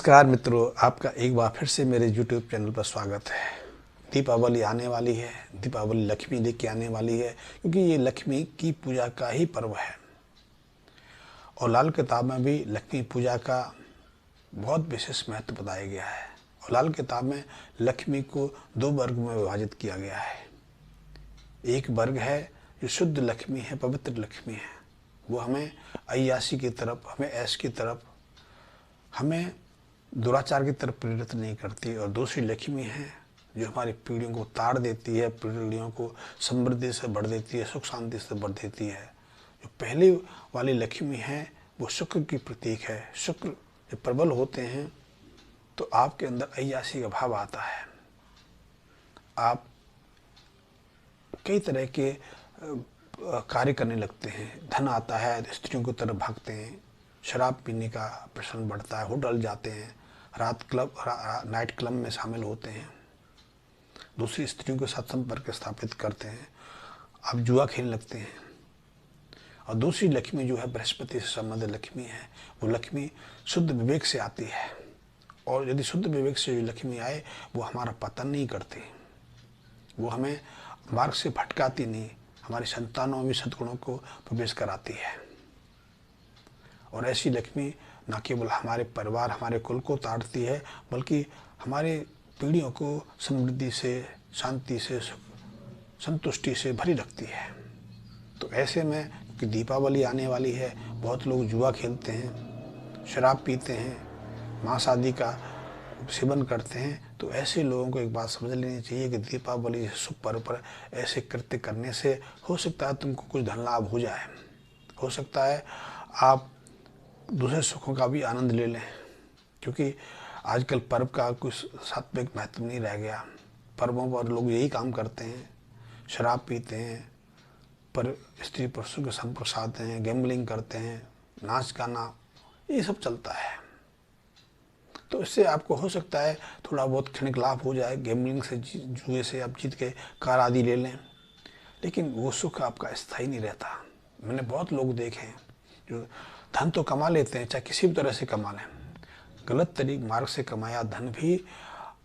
नमस्कार मित्रों, आपका एक बार फिर से मेरे YouTube चैनल पर स्वागत है। दीपावली आने वाली है, दीपावली लक्ष्मी लेके आने वाली है, क्योंकि ये लक्ष्मी की पूजा का ही पर्व है। और लाल किताब में भी लक्ष्मी पूजा का बहुत विशेष महत्व बताया गया है। और लाल किताब में लक्ष्मी को दो वर्ग में विभाजित किया गया है। एक वर्ग है जो शुद्ध लक्ष्मी है, पवित्र लक्ष्मी है, वो हमें अय्याशी की तरफ, हमें ऐश की तरफ, हमें दुराचार की तरफ प्रेरित नहीं करती। और दूसरी लक्ष्मी है जो हमारी पीढ़ियों को ताड़ देती है, पीढ़ियों को समृद्धि से भर देती है, सुख शांति से भर देती है। जो पहली वाली लक्ष्मी है वो शुक्र की प्रतीक है। शुक्र जब प्रबल होते हैं तो आपके अंदर अय्याशी का भाव आता है। आप कई तरह के कार्य करने लगते हैं, धन आता है, स्त्रियों की तरफ भागते हैं, शराब पीने का प्रचलन बढ़ता है, होटल जाते हैं, नाइट क्लब में शामिल होते हैं, दूसरी स्त्रियों के साथ संपर्क स्थापित करते हैं, आप जुआ खेलने लगते हैं। और दूसरी लक्ष्मी जो है बृहस्पति से संबंधित लक्ष्मी है, वो लक्ष्मी शुद्ध विवेक से आती है। और यदि शुद्ध विवेक से जो लक्ष्मी आए वो हमारा पतन नहीं करती, वो हमें मार्ग से भटकाती नहीं, हमारी संतानों में भी सद्गुणों को प्रवेश कराती है। और ऐसी लक्ष्मी न केवल हमारे परिवार, हमारे कुल को ताड़ती है, बल्कि हमारे पीढ़ियों को समृद्धि से, शांति से, संतुष्टि से भरी रखती है। तो ऐसे में कि दीपावली आने वाली है, बहुत लोग जुआ खेलते हैं, शराब पीते हैं, मांस आदि का सेवन करते हैं। तो ऐसे लोगों को एक बात समझ लेनी चाहिए कि दीपावली शुभ पर्व पर ऐसे कृत्य करने से हो सकता है तुमको कुछ धन लाभ हो जाए, हो सकता है आप दूसरे सुखों का भी आनंद ले लें। क्योंकि आजकल पर्व का कुछ सात्विक महत्व नहीं रह गया। पर्वों पर लोग यही काम करते हैं, शराब पीते हैं, पर स्त्री पुरुषों के संपर्क साधते हैं, गैम्बलिंग करते हैं, नाच गाना, ये सब चलता है। तो इससे आपको हो सकता है थोड़ा बहुत क्षणिक लाभ हो जाए, गैम्बलिंग से, जुए से आप जीत के कार आदि ले लें, लेकिन वो सुख आपका स्थायी नहीं रहता। मैंने बहुत लोग देखे हैं जो धन तो कमा लेते हैं, चाहे किसी भी तरह से कमा लें, गलत मार्ग से कमाया धन भी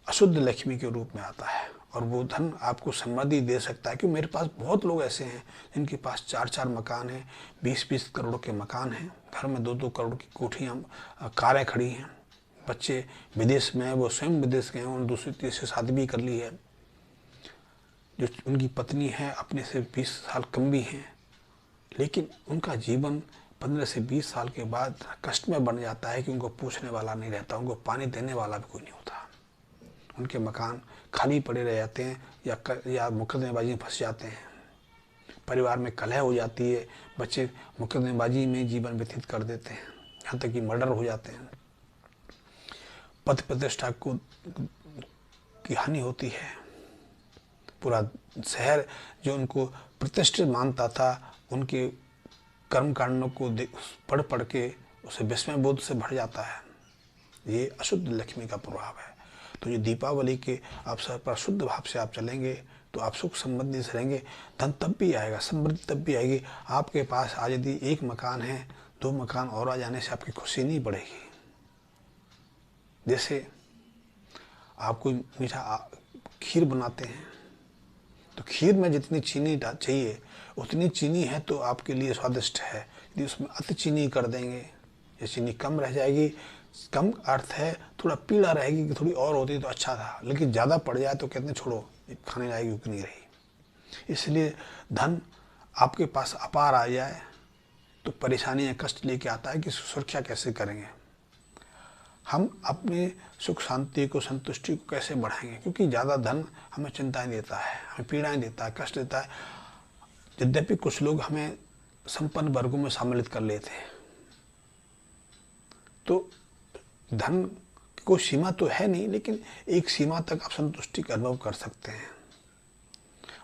अशुद्ध लक्ष्मी के रूप में आता है। और वो धन आपको समृद्धि दे सकता है। क्योंकि मेरे पास बहुत लोग ऐसे हैं जिनके पास 4-4 मकान हैं, 20-20 करोड़ के मकान हैं, घर में 2-2 करोड़ की कोठियाँ, कारें खड़ी हैं, बच्चे विदेश में हैं, वो स्वयं विदेश गए हैं, उन्होंने दूसरी तीसरी शादी भी कर ली है, जो उनकी पत्नी है अपने से 20 साल कम भी हैं, लेकिन उनका जीवन 15 से 20 साल के बाद कष्ट में बन जाता है कि उनको पूछने वाला नहीं रहता, उनको पानी देने वाला भी कोई नहीं होता। उनके मकान खाली पड़े रह जाते हैं या मुकदमेबाजी में फंस जाते हैं, परिवार में कलह हो जाती है, बच्चे मुकदमेबाजी में जीवन व्यतीत कर देते हैं, यहाँ तक कि मर्डर हो जाते हैं, पद प्रतिष्ठा को की हानि होती है। पूरा शहर जो उनको प्रतिष्ठित मानता था, उनके कर्म कांडों को पढ़ पढ़ के उसे विस्मय बोध से भर जाता है। ये अशुद्ध लक्ष्मी का प्रभाव है। तो ये दीपावली के अवसर पर शुद्ध भाव से आप चलेंगे तो आप सुख समृद्धि से रहेंगे। धन तब भी आएगा, समृद्धि तब भी आएगी। आपके पास आज यदि 1 मकान है, 2 मकान और आ जाने से आपकी खुशी नहीं बढ़ेगी। जैसे आप कोई मीठा खीर बनाते हैं तो खीर में जितनी चीनी चाहिए उतनी चीनी है तो आपके लिए स्वादिष्ट है। यदि उसमें अति चीनी कर देंगे या चीनी कम रह जाएगी, कम अर्थ है थोड़ा पीला रहेगी कि थोड़ी और होती तो अच्छा था, लेकिन ज़्यादा पड़ जाए तो कहते हैं छोड़ो, खाने लायक उतनी रही। इसलिए धन आपके पास अपार आ जाए तो परेशानी या कष्ट लेके आता है कि सुरक्षा कैसे करेंगे, हम अपने सुख शांति को, संतुष्टि को कैसे बढ़ाएंगे। क्योंकि ज़्यादा धन हमें चिंताएं देता है, हमें पीड़ाएं देता है, कष्ट देता है। यद्यपि कुछ लोग हमें संपन्न वर्गों में सम्मिलित कर लेते हैं, तो धन की कोई सीमा तो है नहीं, लेकिन एक सीमा तक आप संतुष्टि का अनुभव कर सकते हैं।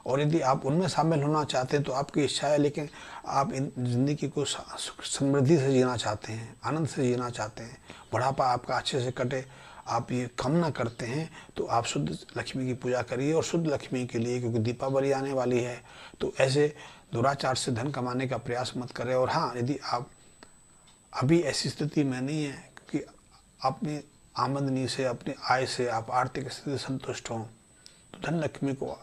और यदि आप उनमें शामिल होना चाहते हैं तो आपकी इच्छा है, लेकिन आप इन जिंदगी को समृद्धि से जीना चाहते हैं, आनंद से जीना चाहते हैं, बुढ़ापा आपका अच्छे से कटे, आप ये कामना करते हैं, तो आप शुद्ध लक्ष्मी की पूजा करिए। और शुद्ध लक्ष्मी के लिए, क्योंकि दीपावली आने वाली है, तो ऐसे दुराचार से धन कमाने का प्रयास मत करें। और हाँ, यदि आप अभी ऐसी स्थिति में नहीं है, क्योंकि आपने आमदनी से, अपनी आय से आप आर्थिक स्थिति से संतुष्ट हों, तो धन लक्ष्मी को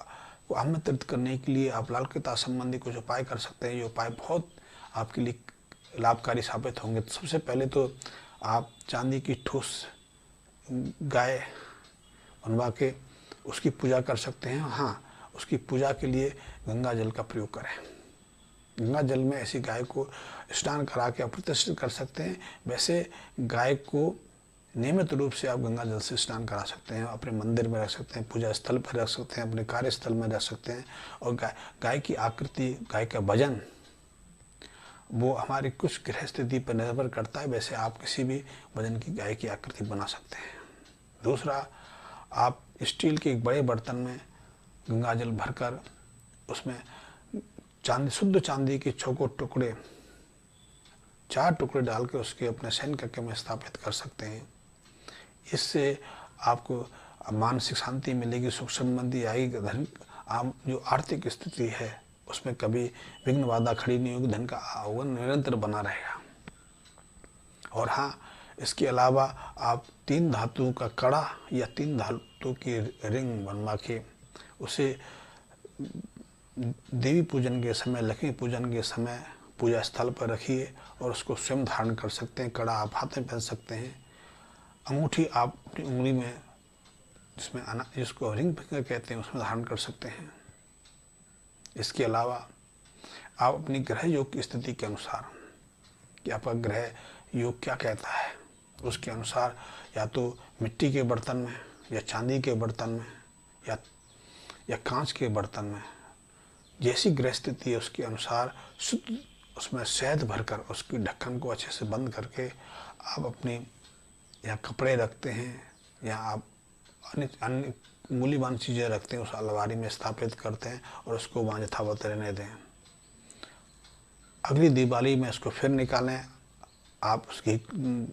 आमंत्रित करने के लिए आप लालकिता संबंधी कुछ उपाय कर सकते हैं। ये उपाय बहुत आपके लिए लाभकारी साबित होंगे। तो सबसे पहले तो आप चांदी की ठोस गाय बनवा के उसकी पूजा कर सकते हैं। हाँ, उसकी पूजा के लिए गंगा जल का प्रयोग करें। गंगा जल में ऐसी गाय को स्नान करा के प्रतिष्ठित कर सकते हैं। वैसे गाय को नियमित रूप से आप गंगा जल से स्नान करा सकते हैं, अपने मंदिर में रख सकते हैं, पूजा स्थल पर रख सकते हैं, अपने कार्यस्थल में रख सकते हैं। और गाय की आकृति, गाय का वजन, वो हमारी कुछ ग्रह स्थिति पर निर्भर करता है। वैसे आप किसी भी वजन की गाय की आकृति बना सकते हैं। दूसरा, आप स्टील के एक बड़े बर्तन में गंगा जल भरकर उसमें शुद्ध चांदी के चौकोर टुकड़े, 4 टुकड़े डाल के उसके अपने शयन कक्ष में स्थापित कर सकते हैं। इससे आपको मानसिक शांति मिलेगी, सुख संबंधी आएगी, धन आप जो आर्थिक स्थिति है उसमें कभी विघ्न बाधा खड़ी नहीं होगी, धन का आगमन निरंतर बना रहेगा। और हाँ, इसके अलावा आप 3 धातुओं का कड़ा या 3 धातु की रिंग बनवा के उसे देवी पूजन के समय, लक्ष्मी पूजन के समय पूजा स्थल पर रखिए और उसको स्वयं धारण कर सकते हैं। कड़ा आप हाथ में पहन सकते हैं। अंगूठी आप अपनी उंगली में, जिसको रिंग फिंगर कहते हैं, उसमें धारण कर सकते हैं। इसके अलावा आप अपनी ग्रह योग की स्थिति के अनुसार, कि आपका ग्रह योग क्या कहता है, उसके अनुसार या तो मिट्टी के बर्तन में या चांदी के बर्तन में या कांच के बर्तन में, जैसी ग्रह स्थिति है उसके अनुसार शुद्ध उसमें शहद भरकर उसकी ढक्कन को अच्छे से बंद करके आप अपने या कपड़े रखते हैं या आप अन्य मूल्यवान चीज़ें रखते हैं, उस अलमारी में स्थापित करते हैं और उसको वहाँ यथावत रहने दें। अगली दिवाली में इसको फिर निकालें। आप उसकी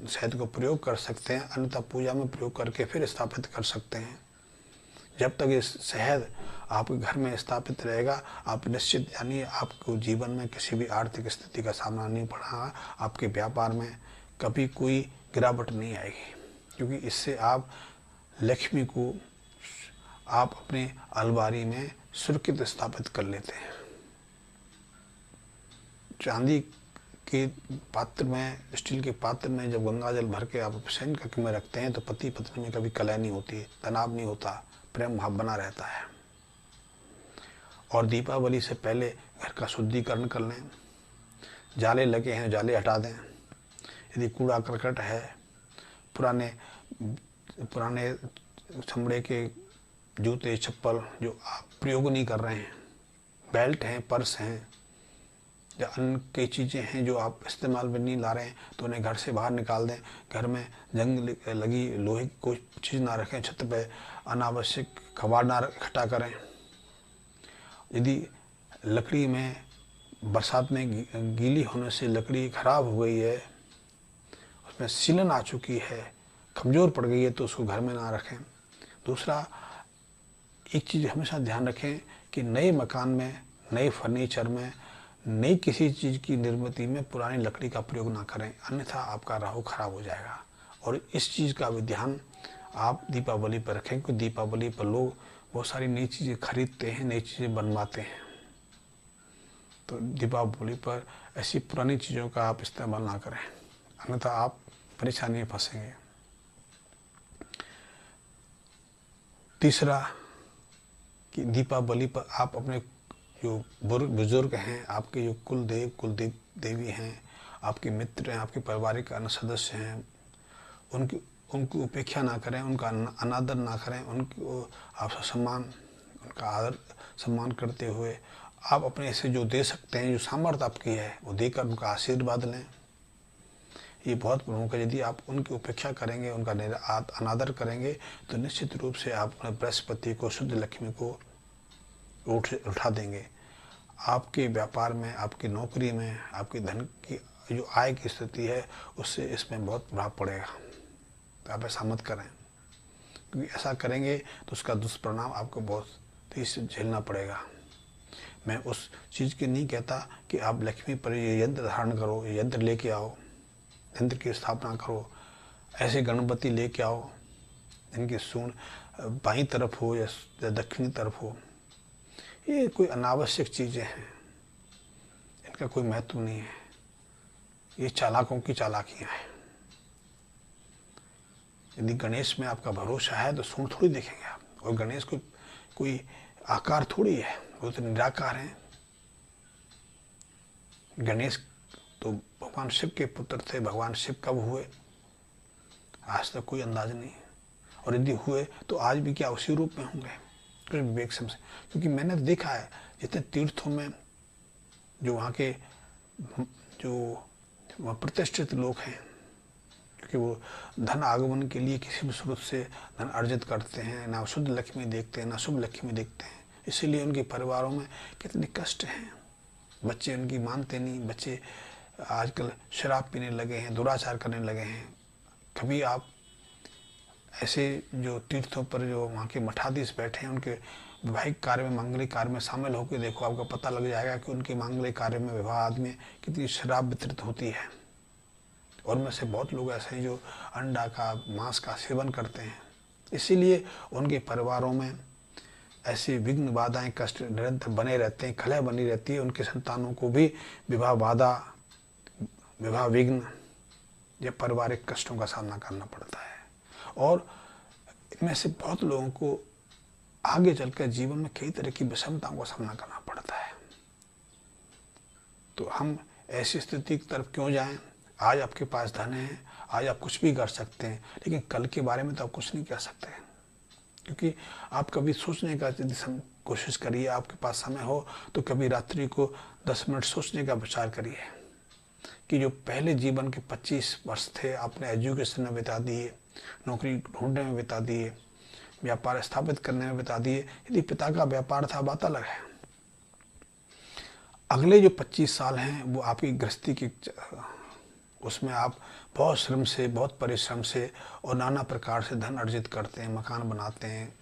शहद को प्रयोग कर सकते हैं, अन्यथा पूजा में प्रयोग करके फिर स्थापित कर सकते हैं। जब तक ये शहद आपके घर में स्थापित रहेगा, आप निश्चित जानिए आपको जीवन में किसी भी आर्थिक स्थिति का सामना नहीं पड़ेगा। आपके व्यापार में कभी कोई गिरावट नहीं आएगी, क्योंकि इससे आप लक्ष्मी को आप अपने अलमारी में सुरक्षित स्थापित कर लेते हैं। चांदी के पात्र में, स्टील के पात्र में जब गंगा जल भर के आप शयन कक्ष में रखते हैं तो पति पत्नी में कभी कलह नहीं होती, तनाव नहीं होता, प्रेम भाव बना रहता है। और दीपावली से पहले घर का शुद्धिकरण कर लें। जाले लगे हैं, जाले हटा दें। यदि कूड़ा करकट है, पुराने चमड़े के जूते चप्पल जो आप प्रयोग नहीं कर रहे हैं, बेल्ट हैं, पर्स हैं या अन्य कई चीज़ें हैं जो आप इस्तेमाल में नहीं ला रहे हैं, तो उन्हें घर से बाहर निकाल दें। घर में जंग लगी लोहे की कोई चीज़ ना रखें, छत पे अनावश्यक कबाड़ ना इकट्ठा करें। यदि लकड़ी में बरसात में गीली होने से लकड़ी खराब हो गई है, उसमें सीलन आ चुकी है, कमज़ोर पड़ गई है, तो उसको घर में ना रखें। दूसरा, एक चीज़ हमेशा ध्यान रखें कि नए मकान में, नए फर्नीचर में, नई किसी चीज़ की निर्मित में पुरानी लकड़ी का प्रयोग ना करें, अन्यथा आपका राहु खराब हो जाएगा। और इस चीज़ का भी ध्यान आप दीपावली पर रखें, क्योंकि दीपावली पर लोग बहुत सारी नई चीज़ें खरीदते हैं, नई चीज़ें बनवाते हैं। तो दीपावली पर ऐसी पुरानी चीज़ों का आप इस्तेमाल ना करें, अन्यथा आप परेशानी में फंसेंगे। तीसरा, कि दीपावली पर आप अपने जो बुजुर्ग हैं, आपके जो कुल देवी हैं, आपके मित्र हैं, आपके पारिवारिक अन्य सदस्य हैं, उनकी उपेक्षा ना करें, उनका अनादर ना करें। उनको आप उनका आदर सम्मान करते हुए आप अपने से जो दे सकते हैं, जो सामर्थ्य आपकी है, वो देकर उनका आशीर्वाद लें। ये बहुत प्रमुख है। यदि आप उनकी उपेक्षा करेंगे, उनका अनादर करेंगे, तो निश्चित रूप से आप अपने बृहस्पति को, शुद्ध लक्ष्मी को उठा देंगे। आपके व्यापार में, आपकी नौकरी में, आपके धन की जो आय की स्थिति है, उससे इसमें बहुत प्रभाव पड़ेगा। तो आप ऐसा मत करें, क्योंकि ऐसा करेंगे तो उसका दुष्परिणाम आपको बहुत तेजी से झेलना पड़ेगा। मैं उस चीज़ की नहीं कहता कि आप लक्ष्मी पर ये यंत्र धारण करो, ये यंत्र लेके आओ, यंत्र की स्थापना करो। ऐसे गणपति लेके आओ इनकी सूंड बाईं तरफ हो या दक्षिणी तरफ हो। ये कोई अनावश्यक चीज़ें हैं, इनका कोई महत्व नहीं है। ये चालाकों की चालाकियाँ हैं। यदि गणेश में आपका भरोसा है तो सूंड थोड़ी देखेंगे आप। और गणेश कोई आकार थोड़ी है, वो तो निराकार हैं। गणेश तो भगवान शिव के पुत्र थे। भगवान शिव कब हुए आज तक कोई अंदाज नहीं। और यदि हुए तो आज भी क्या उसी रूप में होंगे? कुछ विवेक समझ। क्योंकि मैंने देखा है जितने तीर्थों में जो वहाँ के जो प्रतिष्ठित लोग हैं, क्योंकि वो धन आगमन के लिए किसी भी स्रोत से धन अर्जित करते हैं, ना शुद्ध लक्ष्मी देखते हैं ना शुभ लक्ष्मी देखते हैं। इसीलिए उनके परिवारों में कितने कष्ट हैं। बच्चे उनकी मानते नहीं। बच्चे आजकल शराब पीने लगे हैं, दुराचार करने लगे हैं। कभी आप ऐसे जो तीर्थों पर जो वहाँ के मठाधीश बैठे हैं उनके वैवाहिक कार्य में, मांगलिक कार्य में शामिल होकर देखो, आपको पता लग जाएगा कि उनके मांगलिक कार्य में, विवाह आदि में कितनी शराब वितरित होती है। और उनमें से बहुत लोग ऐसे हैं जो अंडा का, मांस का सेवन करते हैं। इसीलिए उनके परिवारों में ऐसी विघ्न बाधाएं, कष्ट निरंतर बने रहते हैं, खलह बनी रहती है। उनके संतानों को भी विवाह बाधा, विवाह विघ्न या पारिवारिक कष्टों का सामना करना पड़ता है। और इनमें से बहुत लोगों को आगे चलकर जीवन में कई तरह की विषमताओं का सामना करना पड़ता है। तो हम ऐसी स्थिति की तरफ क्यों जाएं? आज आपके पास धन है, आज आप कुछ भी कर सकते हैं, लेकिन कल के बारे में तो आप कुछ नहीं कर सकते। क्योंकि आप कभी सोचने का यदि कोशिश करिए, आपके पास समय हो तो कभी रात्रि को 10 मिनट सोचने का विचार करिए कि जो पहले जीवन के 25 वर्ष थे आपने एजुकेशन में बिता दिए, नौकरी ढूंढने में बिता दिए, व्यापार स्थापित करने में बिता दिए। यदि पिता का व्यापार था बात अलग है। अगले जो 25 साल हैं वो आपकी गृहस्थी की, उसमें आप बहुत श्रम से, बहुत परिश्रम से और नाना प्रकार से धन अर्जित करते हैं, मकान बनाते हैं,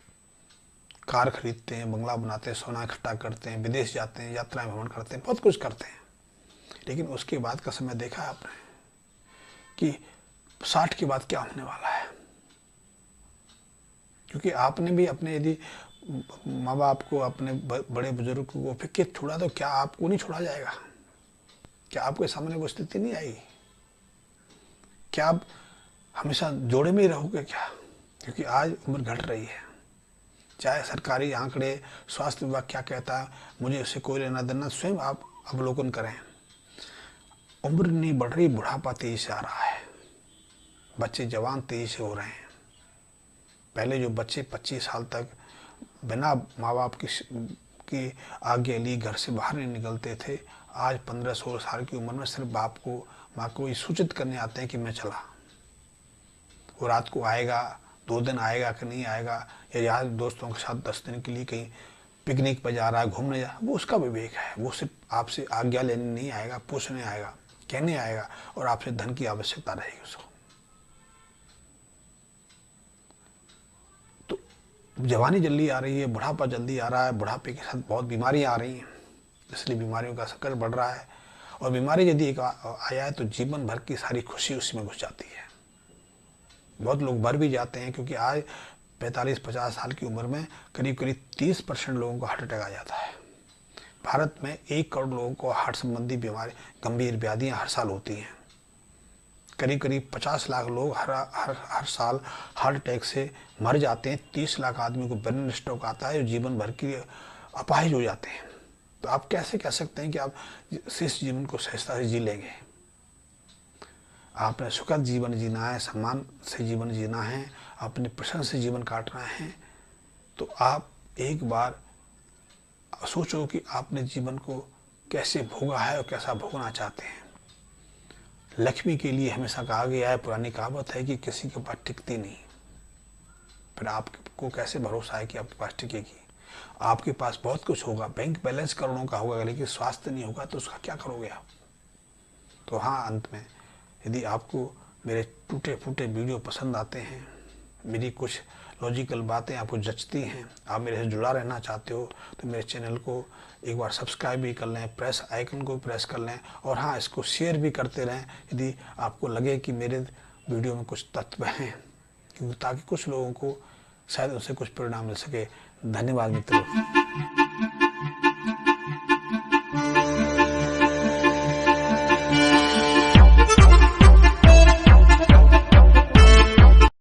कार खरीदते हैं, बंगला बनाते हैं, सोना इकट्ठा करते हैं, विदेश जाते हैं, यात्राएं भ्रमण करते हैं, बहुत कुछ करते हैं। लेकिन उसके बाद का समय देखा है आपने कि 60 के बाद क्या होने वाला है? क्योंकि आपने भी अपने यदि माँ बाप को, अपने बड़े बुजुर्ग को फिर छोड़ा तो क्या आपको नहीं छोड़ा जाएगा? क्या आपके सामने वो स्थिति नहीं आएगी? क्या आप हमेशा जोड़े में ही रहोगे क्या? क्योंकि आज उम्र घट रही है। चाहे सरकारी आंकड़े, स्वास्थ्य विभाग क्या कहता है, मुझे उससे कोई लेना देना, स्वयं आप अवलोकन करें। उम्र नहीं बढ़ रही, बुढ़ापा तेजी से आ रहा है। बच्चे जवान तेजी से हो रहे हैं। पहले जो बच्चे 25 साल तक बिना माँ बाप की आज्ञा ली घर से बाहर नहीं निकलते थे, आज 15-16 साल की उम्र में सिर्फ बाप को, माँ को ये सूचित करने आते हैं कि मैं चला। वो रात को आएगा, 2 दिन आएगा कि नहीं आएगा, या यार दोस्तों के साथ 10 दिन के लिए कहीं पिकनिक पर जा रहा है, घूमने जा, वो उसका विवेक है। वो सिर्फ आपसे आज्ञा लेने नहीं आएगा, पूछने आएगा, कहने आएगा, और आपसे धन की आवश्यकता रहेगी उसको। तो जवानी जल्दी आ रही है, बुढ़ापा जल्दी आ रहा है, बुढ़ापे के साथ बहुत बीमारियां आ रही हैं, इसलिए बीमारियों का संकट बढ़ रहा है। और बीमारी यदि एक आया है तो जीवन भर की सारी खुशी उसी में घुस जाती है। बहुत लोग मर भी जाते हैं, क्योंकि आज 45-50 साल की उम्र में करीब करीब 30% लोगों को हार्ट अटैक आ जाता है। भारत में 1 करोड़ लोगों को हार्ट संबंधी बीमारी, गंभीर व्याधियां हर साल होती हैं। करीब करीब 50 लाख लोग हर साल हार्ट अटैक से मर जाते हैं। 30 लाख आदमी को ब्रेन स्ट्रोक आता है, जो जीवन भर के लिए अपाहिज हो जाते हैं। तो आप कैसे कह सकते हैं कि आप शेष जीवन को सहजता से जी लेंगे? आपने सुखद जीवन जीना है, सम्मान से जीवन जीना है, अपने प्रसन्न से जीवन काटना है। तो आप एक बार सोचो कि आपने जीवन को कैसे भोगा है और कैसा भोगना चाहते हैं। लक्ष्मी के लिए हमेशा कहा गया है, पुरानी कहावत है कि किसी के पास टिकती नहीं। फिर आपको कैसे भरोसा है कि आपके पास टिकेगी? आपके पास बहुत कुछ होगा, बैंक बैलेंस करोड़ों का होगा, लेकिन स्वास्थ्य नहीं होगा तो उसका क्या करोगे आप? तो हाँ, अंत में यदि आपको मेरे टूटे फूटे वीडियो पसंद आते हैं, मेरी कुछ लॉजिकल बातें आपको जचती हैं, आप मेरे से जुड़ा रहना चाहते हो, तो मेरे चैनल को एक बार सब्सक्राइब भी कर लें, प्रेस आइकन को प्रेस कर लें, और हाँ, इसको शेयर भी करते रहें। यदि आपको लगे कि मेरे वीडियो में कुछ तत्व हैं, क्योंकि ताकि कुछ लोगों को शायद उससे कुछ परिणाम मिल सके। धन्यवाद मित्रों।